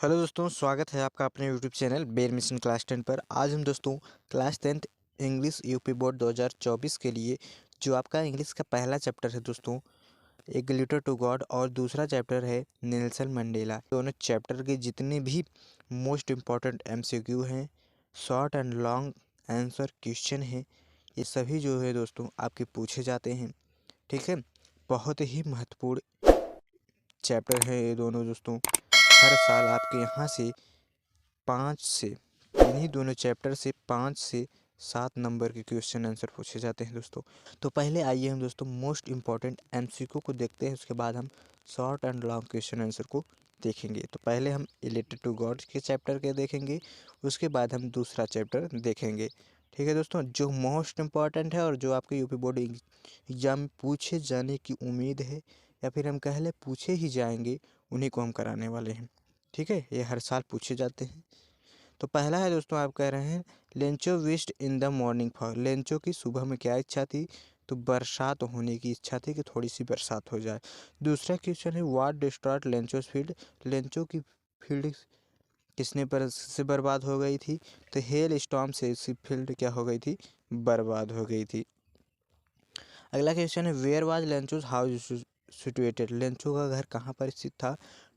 Hello दोस्तों, स्वागत है आपका अपने यूट्यूब चैनल बेर मिशन क्लास 10 पर। आज हम दोस्तों class 10th English UP board 2024 के लिए जो आपका इंग्लिश का पहला चैप्टर है दोस्तों, ए ग्लिटर टू गॉड, और दूसरा चैप्टर है नेल्सन मंडेला। दोनों चैप्टर के जितने भी मोस्ट इम्पॉर्टेंट एमसीक्यू हैं, short and long answer question हैं, ये सभी जो है दोस्तों आपके पूछे जाते हैं। ठीक है, बहुत ही महत्वपूर्ण चैप्टर है ये दोनों दोस्तों। हर साल आपके यहाँ से 5 से इन्हीं दोनों चैप्टर से 5 से 7 नंबर के क्वेश्चन आंसर पूछे जाते हैं दोस्तों। तो पहले आइए हम दोस्तों मोस्ट इम्पॉर्टेंट एमसीक्यू को देखते हैं, उसके बाद हम short and long question answer को देखेंगे। तो पहले हम रिलेटेड टू गॉड के चैप्टर के देखेंगे, उसके बाद हम दूसरा चैप्टर देखेंगे। ठीक है दोस्तों, जो मोस्ट इम्पॉर्टेंट है और जो आपके यूपी बोर्ड एग्जाम में पूछे जाने की उम्मीद है, या फिर हम कह लें पूछे ही जाएंगे, उन्हीं को हम कराने वाले हैं। ठीक है, ये हर साल पूछे जाते हैं। तो पहला है दोस्तों, आप कह रहे हैं Lencho wished in the morning for. Lencho की सुबह में क्या इच्छा थी? तो बरसात होने की इच्छा थी, कि थोड़ी सी बरसात हो जाए। दूसरा क्वेश्चन है व्हाट डिस्ट्रॉयड लेंचोस फील्ड। लेंचो की फील्ड किसने पर से बर्बाद हो गई थी? तो हेल स्टॉर्म से इसकी फील्ड क्या हो गई थी? बर्बाद हो गई थी। अगला क्वेश्चन है where was Lencho's house situated. Lencho का घर कहाँ पर स्थित था?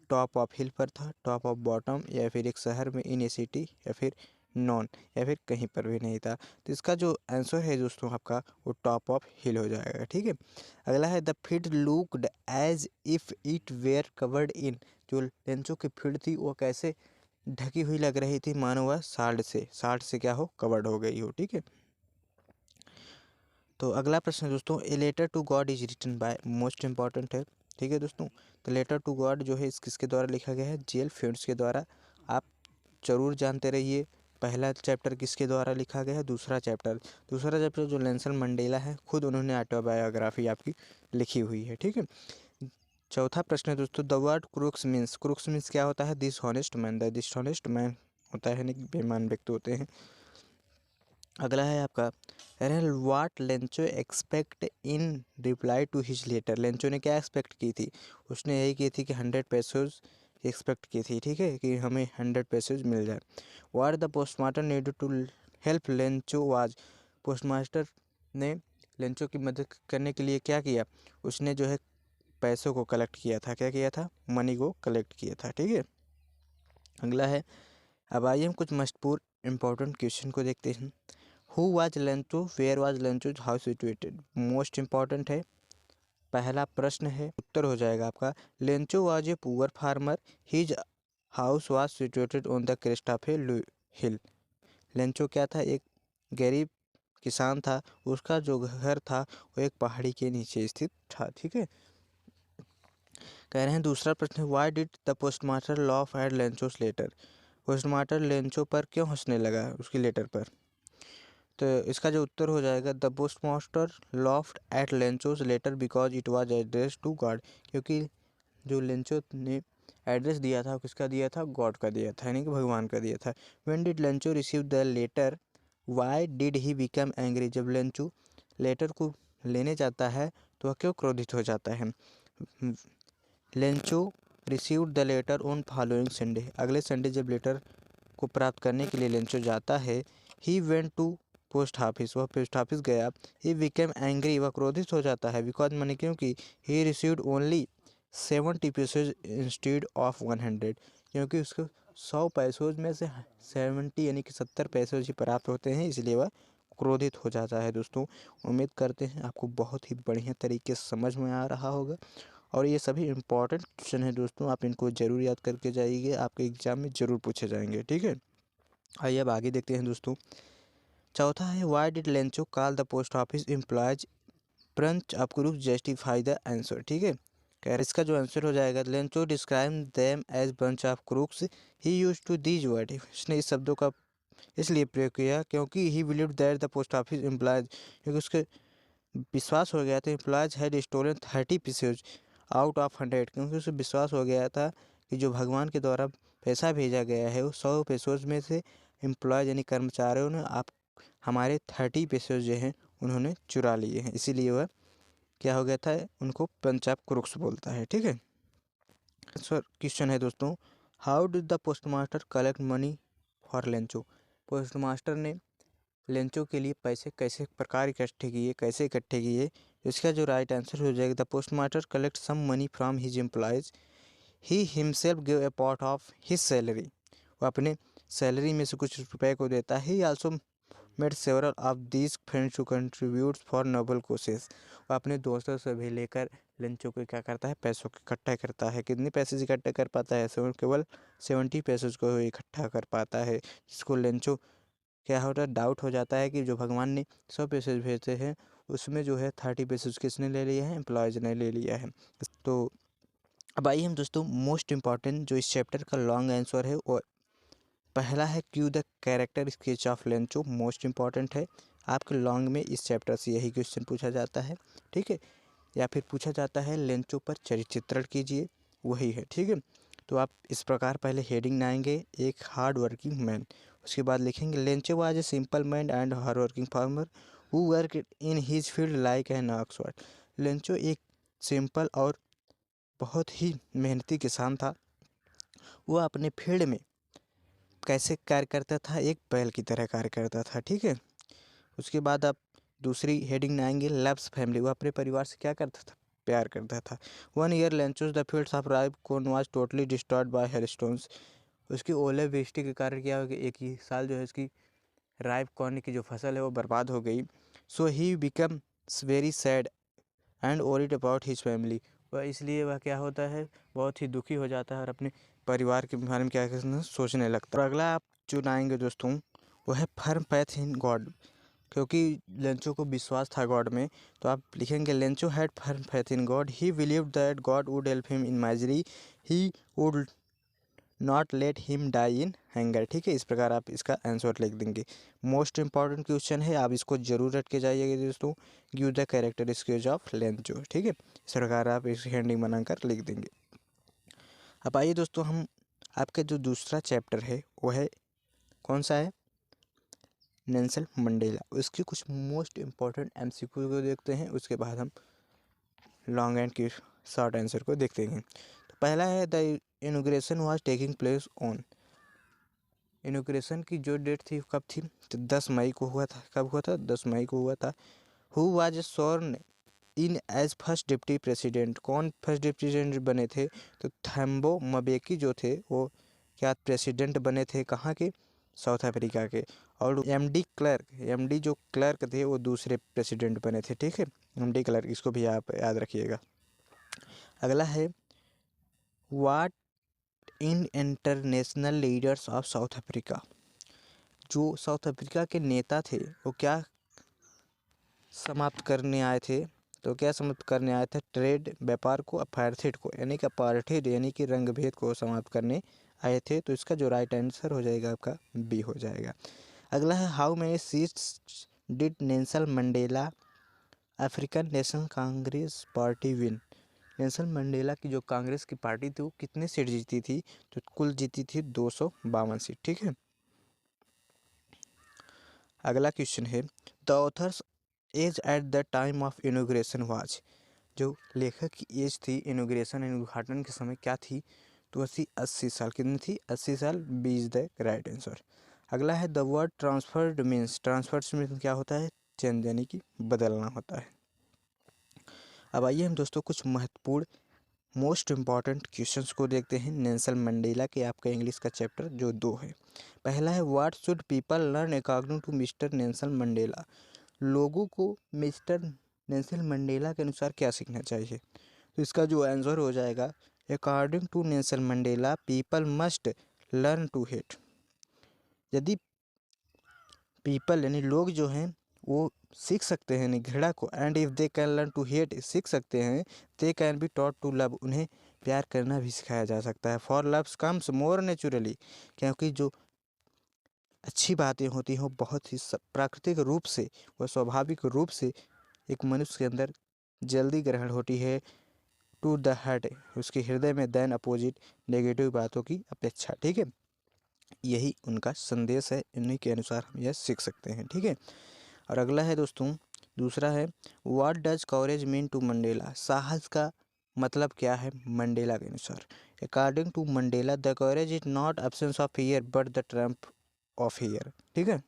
टॉप ऑफ हिल पर था, टॉप ऑफ बॉटम, या फिर एक शहर में, इन ए सिटी, या फिर नॉन, या फिर कहीं पर भी नहीं था। तो इसका जो आंसर है दोस्तों आपका, वो टॉप ऑफ हिल हो जाएगा। ठीक है, अगला है the field looked as if it were covered in. जो लेंचो की फील्ड थी वो कैसे ढकी हुई लग रही थी? मानो वह साल्ट से क्या हो, कवर्ड हो गई हो। ठीक है, तो अगला प्रश्न है दोस्तों, a letter to God is written by. Most important है। ठीक है दोस्तों, तो लेटर टू गॉड जो है इस किसके द्वारा लिखा गया है? जेल फिंच के द्वारा। आप जरूर जानते रहिए पहला चैप्टर किसके द्वारा लिखा गया है, दूसरा चैप्टर जो नेल्सन मंडेला है, खुद उन्होंने ऑटोबायोग्राफी आपकी लिखी हुई है। ठीक है, चौथा प्रश्न है दोस्तों, the word crooks means. Crooks means क्या होता है? Dishonest man. The dishonest man होता है, यानी बेईमान व्यक्ति होते हैं। अगला है आपका what Lencho expect in reply to his letter. Lencho ने क्या एक्सपेक्ट की थी? उसने यही की थी कि 100 पैसेज एक्सपेक्ट की थी। ठीक है, कि हमें 100 पैसेज मिल जाए। What the postmaster need to help Lencho was. Postmaster ने लेंचो की मदद करने के लिए क्या किया? उसने जो है पैसों को कलेक्ट किया था। क्या किया था? मनी को कलेक्ट किया था। ठीक है, अगला है, अब आइए हम कुछ महत्वपूर्ण इंपॉर्टेंट क्वेश्चन को देखते हैं। Who was Lencho, where was Lencho, how situated. Most important है। पहला प्रश्न है, उत्तर हो जाएगा आपका Lencho was a poor farmer, his house was situated on the crest of a hill. Lencho क्या था? एक गरीब किसान था, उसका जो घर था वो एक पहाड़ी के नीचे स्थित था। ठीक है, कह रहे हैं दूसरा प्रश्न है why did the postmaster laugh at Lencho's letter. Postmaster Lencho पर क्यों हंसने लगा, उसकी लेटर पर? तो इसका जो उत्तर हो जाएगा, the post master laughed at Lencho's letter because it was address to God. क्योंकि जो लेंचो ने एड्रेस दिया था, किसका दिया था? गॉड का दिया था, यानी कि भगवान का दिया था। When did Lencho receive the letter why did he become angry. जब लेंचो लेटर को लेने जाता है तो वह क्यों क्रोधित हो जाता है? Lencho received the letter on following Sunday. अगले संडे जब लेटर को प्राप्त करने के लिए लेंचो जाता है, he went to post office, वह पोस्ट ऑफिस गया। ही बिकेम एंग्री, वह क्रोधित हो जाता है। बिकॉज मनी, क्योंकि he received only 70 passage instead of 100। क्योंकि उसको 100 पैसों में से 70 यानी कि 70 पैसे ही प्राप्त होते हैं, इसलिए वह क्रोधित हो जाता है। दोस्तों, उम्मीद करते हैं आपको बहुत ही बढ़िया तरीके से समझ में आ रहा होगा, और ये सभी इंपॉर्टेंट क्वेश्चन हैं दोस्तों, आप इनको ज़रूर याद करके जाइए, आपके एग्जाम में ज़रूर पूछे जाएंगे। ठीक है, आइए अब आगे देखते हैं दोस्तों। चौथा है why did Lencho call the post office employees bunch of crooks, justify the answer. ठीक है, कह इसका जो आंसर हो जाएगा, Lencho describe them as bunch of crooks, he use to these word. इसने इस शब्दों का इसलिए प्रयोग किया क्योंकि he believe that the post office employees, क्योंकि उसके विश्वास हो गया था employees had stolen 30 pieces out of 100। क्योंकि उसे विश्वास हो गया था कि जो भगवान के द्वारा पैसा भेजा गया है वो 100 पैसोज में से एम्प्लॉयज यानी कर्मचारियों ने आप हमारे 30 पैसेज जो हैं उन्होंने चुरा लिए हैं, इसीलिए वह क्या हो गया था, उनको पंच ऑफ क्रूक्स बोलता है। ठीक है, सर क्वेश्चन है दोस्तों, how did the postmaster collect money for Lencho? Postmaster ने लेंचो के लिए पैसे कैसे प्रकार इकट्ठे किए, कैसे इकट्ठे किए? इसका जो राइट आंसर हो जाएगा, the postmaster collect some money from his employees, he himself give a part of his salary, वो अपने सैलरी में से कुछ रुपए को देता है। He also made several of these friends to contribute for noble causes, वो अपने दोस्तों से भी लेकर लेंचो को क्या करता है, पैसों को इकट्ठा करता है। कितने पैसे इकट्ठा कर पाता है? केवल 70 पैसे को इकट्ठा कर पाता है, जिसको लेंचो क्या होता है, डाउट हो जाता है कि जो भगवान ने 100 पैसे भेजे हैं उसमें जो है 30 पैसे किसने ले लिए हैं, एम्प्लॉयज़ ने ले लिया है। तो अब आइए हम दोस्तों मोस्ट इम्पॉर्टेंट जो इस चैप्टर का लॉन्ग आंसर है वो पहला है, Q the character sketch of Lencho, most important है। आपके लॉन्ग में इस चैप्टर से यही क्वेश्चन पूछा जाता है, ठीक है, या फिर पूछा जाता है लेंचो पर चरित्र चित्रण कीजिए, वही है, ठीक है। तो आप इस प्रकार पहले हेडिंग लाएंगे, एक हार्ड वर्किंग मैन, उसके बाद लिखेंगे Lencho was a simple man and hard working farmer who work in his field like an Oxford. Lencho एक सिंपल और बहुत ही मेहनती किसान था, वो अपने फील्ड में कैसे कार्य करता था, एक बैल की तरह कार्य करता था, ठीक है। उसके बाद आप दूसरी हेडिंग में आएंगे, लव्स फैमिली, वो अपने परिवार से क्या करता था, प्यार करता था। 1 year Lencho's the fields of ripe corn was totally destroyed by hailstones, उसकी ओले वृष्टि के कारण क्या हो गया, एक ही साल जो है इसकी राइब कॉर्न की जो फसल है वो बर्बाद हो गई। So he become very sad and worried about his family, वह इसलिए वह क्या होता है, बहुत ही दुखी हो जाता है और अपने परिवार के बारे में क्या करना सोचने लगता है। और अगला आप चुनाएंगे दोस्तों वो है फर्म फेथ इन गॉड, क्योंकि लेंचो को विश्वास था गॉड में, तो आप लिखेंगे Lencho had firm faith in God, he believed that God would help him in misery, he would not let him die in hunger, ठीक है। इस प्रकार आप इसका आंसर लिख देंगे। मोस्ट इंपॉर्टेंट क्वेश्चन है, आप इसको जरूर रट के जाइएगा दोस्तों, give the character sketch of Lencho, ठीक है। इस प्रकार आप इस हेडिंग बनाकर लिख देंगे। अब आइए दोस्तों हम आपका जो दूसरा चैप्टर है वो है कौन सा है, नेल्सन मंडेला, उसके कुछ मोस्ट इम्पॉर्टेंट एमसीक्यू को देखते हैं, उसके बाद हम लॉन्ग एंड की शॉर्ट आंसर को देखते हैं। तो पहला है the inauguration was taking place on, inauguration की जो डेट थी कब थी, तो 10 मई को हुआ था। कब हुआ था, 10 मई को हुआ था। Who was sworn in as first deputy president, कौन फर्स्ट डिप्टी प्रेसिडेंट बने थे, तो थम्बो मबेकी जो थे वो क्या प्रेसिडेंट बने थे, कहाँ के, साउथ अफ्रीका के। और एमडी जो क्लर्क थे वो दूसरे प्रेसिडेंट बने थे, ठीक है, एमडी क्लर्क, इसको भी आप याद रखिएगा। अगला है what in international leaders of South Africa, जो साउथ अफ्रीका के नेता थे वो क्या समाप्त करने आए थे, तो क्या समाप्त करने आए थे, ट्रेड व्यापार को, अपार्थेड को, यानी कि अपार्थेड यानी कि रंग भेद को समाप्त करने आए थे। तो इसका जो राइट आंसर हो जाएगा आपका बी हो जाएगा। अगला है how many seats did Nelson Mandela African national Congress party win, Nelson Mandela की जो कांग्रेस की पार्टी थी वो कितने सीट जीती थी, तो कुल जीती थी 252 सीट, ठीक है। अगला क्वेश्चन है the author's age at the time of inauguration was, जो लेखक की एज थी इनॉग्रेशन यानी उद्घाटन के समय क्या थी, तो 80 साल, कितनी थी, 80 साल, B is the right answer. अगला है the word transferred means, transferred means क्या होता है, चेंज यानी कि बदलना होता है। अब आइए हम दोस्तों कुछ महत्वपूर्ण मोस्ट इम्पॉर्टेंट क्वेश्चंस को देखते हैं नेल्सन मंडेला के, आपका इंग्लिश का चैप्टर जो 2 है। पहला है what should people learn according to Mr Nelson Mandela, लोगों को मिस्टर नेल्सन मंडेला के अनुसार क्या सीखना चाहिए, तो इसका जो आंसर हो जाएगा according to Nelson Mandela people must learn to hate, यदि पीपल यानी लोग जो हैं वो सीख सकते हैं घृणा को, and if they can learn to hate, सीख सकते हैं, they can be taught to love, उन्हें प्यार करना भी सिखाया जा सकता है। For loves comes more naturally, क्योंकि जो अच्छी बातें होती हैं वो बहुत ही प्राकृतिक रूप से, वह स्वाभाविक रूप से एक मनुष्य के अंदर जल्दी ग्रहण होती है, टू द हार्ट, उसके हृदय में, देन अपोजिट नेगेटिव बातों की अपेक्षा, ठीक है। यही उनका संदेश है, इन्हीं के अनुसार हम यह सीख सकते हैं, ठीक है। और अगला है दोस्तों दूसरा है what does courage mean to Mandela, साहस का मतलब क्या है मंडेला के अनुसार, according to Mandela the courage is not absence of fear but the triumph of fear. ठीक है,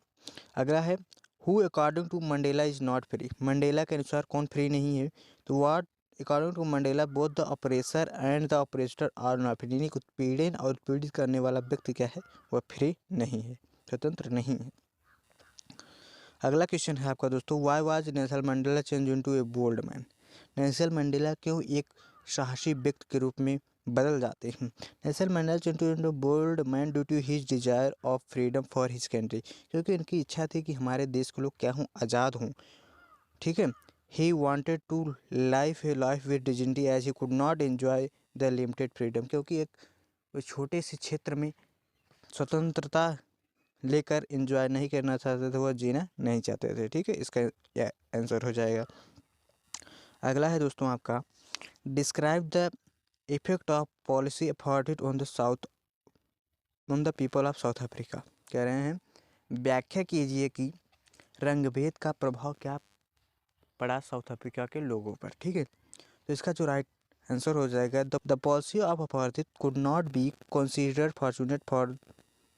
अगला है who according to Mandela is not free. Mandela के अनुसार कौन फ्री नहीं है? तो what according to Mandela both the oppressor and the operator are not free. यानी उत्पीड़न और उत्पीड़ित करने वाला व्यक्ति क्या है? वह फ्री नहीं है, स्वतंत्र नहीं है। अगला क्वेश्चन है आपका दोस्तों, why was Nelson Mandela change into a bold man. Nelson Mandela क्यों एक साहसी व्यक्ति के रूप में बदल जाते हैं? Nelson Mandela change into bold man due to his desire of freedom for his country. क्योंकि इनकी इच्छा थी कि हमारे देश के लोग क्या हों? आज़ाद हों। ठीक है, he wanted to life a life with dignity as he could not enjoy the limited freedom. क्योंकि एक छोटे से क्षेत्र में स्वतंत्रता लेकर एंजॉय नहीं करना चाहते थे, वह जीना नहीं चाहते थे। ठीक है, इसका यह आंसर हो जाएगा। अगला है दोस्तों आपका, describe the effect of policy afforded on the south on the people of South Africa. कह रहे हैं व्याख्या कीजिए कि रंगभेद का प्रभाव क्या पड़ा साउथ अफ्रीका के लोगों पर। ठीक है, तो इसका जो राइट आंसर हो जाएगा, the policy of apartheid could not be considered fortunate for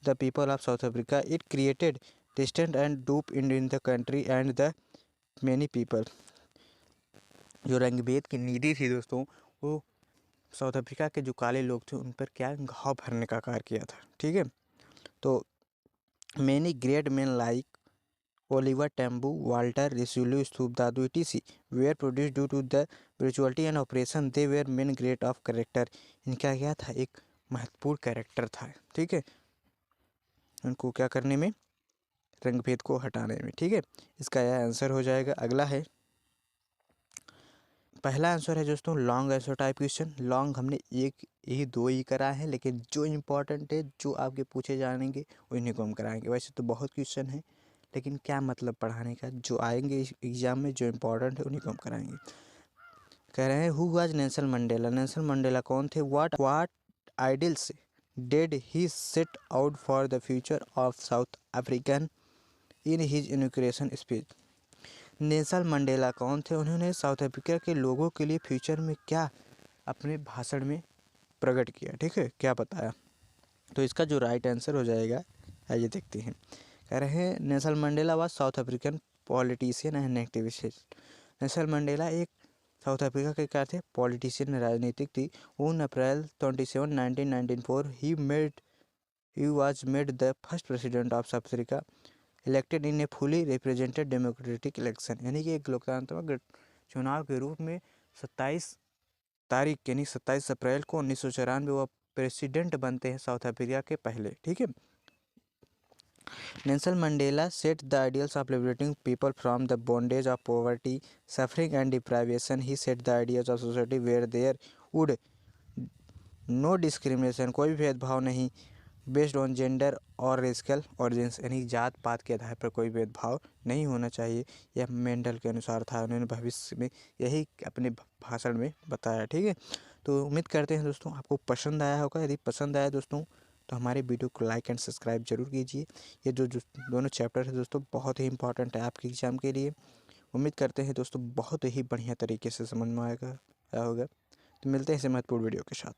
the people of South Africa. It created distance and doubt in the country and the many people. जो रंगभेद की नीति थी दोस्तों, वो साउथ अफ्रीका के जो काले लोग थे उन पर क्या घाव भरने का कार्य किया था। ठीक है, तो many great man like Oliver Tambo, Walter Sisulu, Stupdadoo etc were produce due to the brutality and oppression. They were men great of character. इनका क्या था? एक महत्वपूर्ण कैरेक्टर था। ठीक है, उनको क्या करने में? रंगभेद को हटाने में। ठीक है, इसका यह आंसर हो जाएगा। अगला है, पहला आंसर है दोस्तों long answer type question. Long हमने एक ही दो ही करा है, लेकिन जो इम्पोर्टेंट है, जो आपके पूछे जाएंगे उन्हीं को हम कराएंगे। वैसे तो बहुत क्वेश्चन है, लेकिन क्या मतलब पढ़ाने का? जो आएंगे एग्जाम में, जो इम्पोर्टेंट है उन्हीं को हम कराएंगे। कह रहे हैं who was Nelson Mandela. Nelson Mandela कौन थे? What ideals did he set out for the future of south African in his inauguration speech. Nelson Mandela कौन थे? उन्होंने साउथ अफ्रीका के लोगों के लिए फ्यूचर में क्या अपने भाषण में प्रकट किया। ठीक है, क्या बताया? तो इसका जो राइट आंसर हो जाएगा, आइए देखते हैं। कह रहे हैं Nelson Mandela was south African politician and activist. Nelson Mandela एक साउथ अफ्रीका के क्या थे? पॉलिटिशियन, राजनीतिक थी। On April 27, 1994 he was made the first president of South Africa elected in A fully represented democratic election. यानी कि एक लोकतांत्रिक चुनाव के रूप में 27 तारीख यानी 27 अप्रैल को 1994 वह प्रेसिडेंट बनते हैं साउथ अफ्रीका के पहले। ठीक है, Nelson Mandela set the ideals of liberating people from the bondage of poverty, suffering and deprivation. He set the ideals of society where there would no discrimination, कोई भी भेदभाव नहीं, बेस्ड ऑन जेंडर और रेसिकल origins. यानी जात पात के आधार पर कोई भेदभाव नहीं होना चाहिए। यह मेंडल के अनुसार था। उन्होंने भविष्य में यही अपने भाषण में बताया। ठीक है, तो उम्मीद करते हैं दोस्तों आपको पसंद आया होगा। यदि पसंद आया दोस्तों तो हमारे वीडियो को लाइक एंड सब्सक्राइब जरूर कीजिए। ये जो दोनों चैप्टर है दोस्तों बहुत ही इंपॉर्टेंट है आपके एग्जाम के लिए। उम्मीद करते हैं दोस्तों बहुत ही बढ़िया तरीके से समझ में आएगा होगा। तो मिलते हैं इस महत्वपूर्ण वीडियो के साथ।